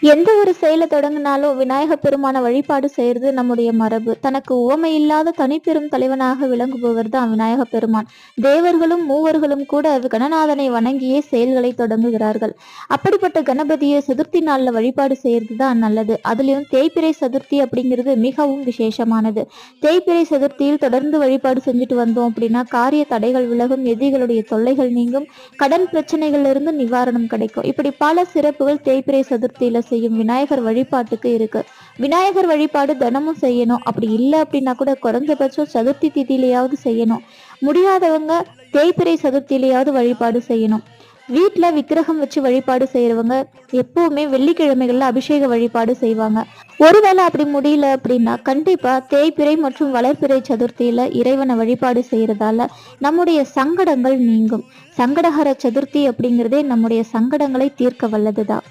எந்த ஒரு செயலை தொடங்கினாலும் விநாயகப் பெருமான வழிபாடு செய்யறது நம்முடைய மரபு. தனக்கு உவமை இல்லாத தனிப்பெரும் தலைவனாக விளங்குபவர் தான் விநாயகப் பெருமான். தேவர்களும் மூவர்களும் கூட கணநாதனை வணங்கியே செயல்களை தொடங்குகிறார்கள். அப்படிப்பட்ட கணபதியை சதுர்த்தி நாள்ல வழிபாடு செய்யறது தான் நல்லது. அதுலயும் தேய்பிறை சதுர்த்தி அப்படிங்கிறது மிகவும் விசேஷமானது. தேய்பிறை சதுர்த்தியில் தொடர்ந்து வழிபாடு செஞ்சுட்டு வந்தோம் அப்படின்னா காரிய தடைகள் விலகும், எதிரிகளுடைய தொல்லைகள் நீங்கும், கடன் பிரச்சனைகள்ல இருந்து நிவாரணம் கிடைக்கும். இப்படி பல சிறப்புகள் தேய்பிறை சதுர்த்தியில செய்யும் விநாயகர் வழிபாட்டுக்கு இருக்கு. விநாயகர் வழிபாடு தினமும் செய்யணும். அப்படி இல்லை அப்படின்னா கூட குறைஞ்சபட்சம் சதுர்த்தி திதியிலையாவது செய்யணும். முடியாதவங்க தேய்பிறை சதுர்த்தியிலையாவது வழிபாடு செய்யணும். வீட்டுல விக்கிரகம் வச்சு வழிபாடு செய்யறவங்க எப்பவுமே வெள்ளிக்கிழமைகள்ல அபிஷேக வழிபாடு செய்வாங்க. ஒருவேளை அப்படி முடியல அப்படின்னா கண்டிப்பா தேய்பிறை மற்றும் வளர்பிறை சதுர்த்தியில இறைவனை வழிபாடு செய்யறதால நம்முடைய சங்கடங்கள் நீங்கும். சங்கடஹர சதுர்த்தி அப்படிங்கிறதே நம்முடைய சங்கடங்களை தீர்க்க வல்லதுதான்.